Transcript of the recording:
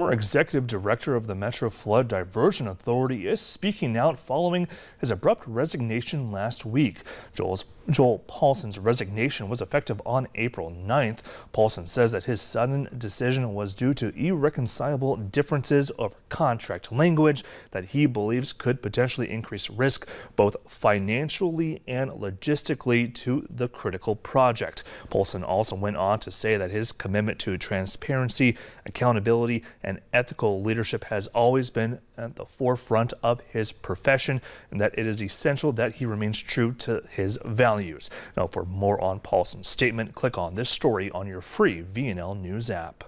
former executive director of the Metro Flood Diversion Authority is speaking out following his abrupt resignation last week. Joel Paulson's resignation was effective on April 9th. Paulson says that his sudden decision was due to irreconcilable differences over contract language that he believes could potentially increase risk both financially and logistically to the critical project. Paulson also went on to say that his commitment to transparency, accountability, and ethical leadership has always been at the forefront of his profession, and that it is essential that he remains true to his values. Now, for more on Paulson's statement, click on this story on your free VNL News app.